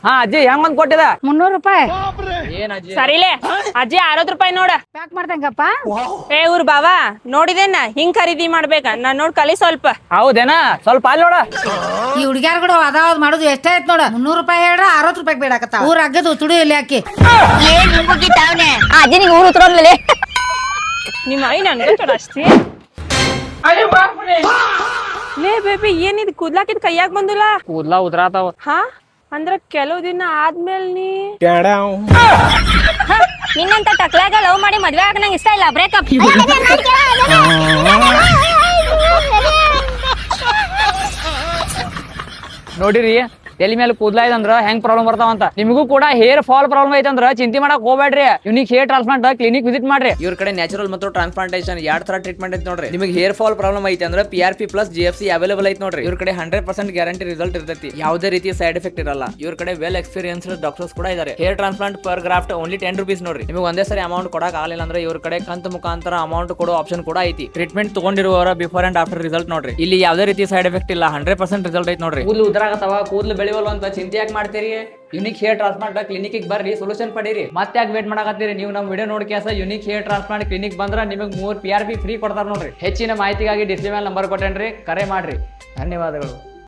ಹಾ ಅಜ್ಜಿ ಹೆಂಗ್ ಒಂದ್ ಕೊಟ್ಟಿದ 300 ರೂಪಾಯಿ. ಏನ್ ಅಜ್ಜಿ ಸರಿಲೇ ಅಜ್ಜಿ 60 ರೂಪಾಯಿ ನೋಡ. ಪ್ಯಾಕ್ ಮಾಡ್ತಂಗಪ್ಪ. ಏ ಊರ್ ಬಾವಾ ನೋಡಿದೇನ ಹಿಂಗ್ ಖರೀದಿ ಮಾಡ್ಬೇಕ ನಾನ್ ನೋಡ್ ಕಲಿ ಸ್ವಲ್ಪ. ಹೌದೇನ ಸ್ವಲ್ಪ ಅಲ್ಲಿ ನೋಡ. ಈ ಹುಡುಗ್ಯಾರ ಕೂಡ ಅದಾವದ್ ಮಾಡುದು ಎಷ್ಟೇ ಆಯ್ತು ನೋಡ. 300 ರೂಪಾಯಿ ಹೇಳ್ರ 60 ರೂಪಾಯಿ ಬೇಡಾಕತ್ತ. ಊರ್ ಅಗ್ಗದು ತುಡು ಇಲ್ಲಿ ಹಾಕಿ ಅಜ್ಜಿ ನಿಂಗೆ ಊರು ಉತ್ತರೋದ್ಲೆ ನಿಮ್ಮ ಐ ನನ್ಗ ಜಾಸ್ತಿ. ಲೇ ಬೇಬಿ ಏನಿದ್ ಕೂದ್ಲಾಕಿದ್ ಕೈಯಾಗ ಬಂದಿಲ್ಲ. ಕೂದ್ಲಾ ಉದ್ರಾತಾವ. ಹಾ ಅಂದ್ರ ಕೆಲವು ದಿನ ಆದ್ಮೇಲೆ ನೀ ನಿನ್ನಂತ ಟಕ್ಲಾಗ ಲವ್ ಮಾಡಿ ಮದ್ವೆ ಆಗ ನಂಗೆ ಇಷ್ಟ ಇಲ್ಲ. ಬ್ರೇಕಪ್. ನೋಡಿರಿ ಎಲ್ಲಿ ಮೇಲೆ ಕೂದ್ಲಾ ಇದಂದ್ರ ಹೆಂಗ್ ಪ್ರಾಬ್ಲಮ್ ಬರ್ತಾವಂತ. ನಿಮಗೂ ಕೂಡ ಹೇರ್ ಫಾಲ್ ಪ್ರಾಬ್ಲಮ್ ಐತಂದ್ರ ಚಿಂತೆ ಮಾಡಕ್ ಹೋಗ್ಬೇಡ್ರಿ. Unique hair transplant clinic visit ಮಾಡ್ರಿ. ಇವ್ರ ಕಡೆ ನ್ಯಾಚುರಲ್ ಮತ್ತು ಟ್ರಾನ್ಸ್ಪ್ಲಾಂಟೇಶನ್ 2 ತರ ಟ್ರೀಟ್ಮೆಂಟ್ ಐತಿ ನೋಡ್ರಿ. ನಿಮಗೆ ಹೇರ್ ಫಾಲ್ ಪ್ರಾಬ್ಲಮ್ ಐತಿ ಅಂದ್ರೆ PRP ಪ್ಲಸ್ GFC ಅವೈಲೇಬಲ್ ಐತಿ ನೋಡ್ರಿ. ಇವ್ರ ಕಡೆ 100% ಗ್ಯಾರಂಟಿ ರಿಸಲ್ಟ್ ಇರ್ತೈತಿ. ಯಾವುದೇ ರೀತಿಯ ಸೈಡ್ ಎಫೆಕ್ಟ್ ಇರಲ್ಲ. ಇವ್ರ ಕಡೆ ವೆಲ್ ಎಕ್ಸ್ಪೀರಿಯನ್ಸ್ಡ್ ಡಾಕ್ಟರ್ಸ್ ಕೂಡ ಇದಾರೆ. Hair transplant per graft only 10 rupees ನೋಡ್ರಿ. ನಿಮಗೆ ಒಂದೇ ಸರಿ ಅಮೌಂಟ್ ಕೊಡಕ್ ಆಗಲಿಲ್ಲ ಅಂದ್ರೆ ಇವ್ರ ಕಡೆ ಕಂತು ಮುಖಾಂತರ ಅಮೌಂಟ್ ಕೊಡೋ ಆಪ್ಷನ್ ಕೂಡ ಐತಿ. ಟ್ರೀಟ್ಮೆಂಟ್ ತಗೊಂಡಿರುವವರ ಬಿಫೋರ್ ಅಂಡ್ ಆಫ್ಟರ್ ರಿಸಲ್ಟ್ ನೋಡ್ರಿ. ಇಲ್ಲಿ ಯಾವುದೇ ರೀತಿಯ ಸೈಡ್ ಎಫೆಕ್ಟ್ ಇಲ್ಲ. 100% ರಿಸಲ್ಟ್ ಐತಿ ನೋಡ್ರಿ. ಕೂದಲು ಉದ್ರಾಗತ್ತವ, ಕೂದಲು ಬೆಳಿವಲ್ಲ ಅಂತ ಚಿಂತೆ ಮಾಡ್ತೀರಿ. ಯುನಿಕ್ ಹೇರ್ ಟ್ರಾನ್ಸ್ಪ್ಲಾಂಟ್ ಕ್ಲಿನಿಕ್ ಬರ್ರಿ, ಸೊಲ್ಯೂಷನ್ ಪಡೀರಿ. ಮತ್ತೆ ಯಾಕೆ ವೇಟ್ ಮಾಡಕತ್ತೀರಿ? ನೀವು ನಮ್ಮ ವಿಡಿಯೋ ನೋಡಿ ಯುನಿಕ್ ಹೇರ್ ಟ್ರಾನ್ಸ್ಪ್ಲಾಂಟ್ ಕ್ಲಿನಿಕ್ ಬಂದ್ರೆ ನಿಮಗೆ 3 PRP ಫ್ರೀ ಕೊಡ್ತಾರ ನೋಡ್ರಿ. ಹೆಚ್ಚಿನ ಮಾಹಿತಿಗಾಗಿ ಡಿಸ್ಪ್ಲೇ ಮೇಲೆ ನಂಬರ್ ಕೊಟ್ಟೇನ್ರಿ, ಕರೆ ಮಾಡ್ರಿ. ಧನ್ಯವಾದಗಳು.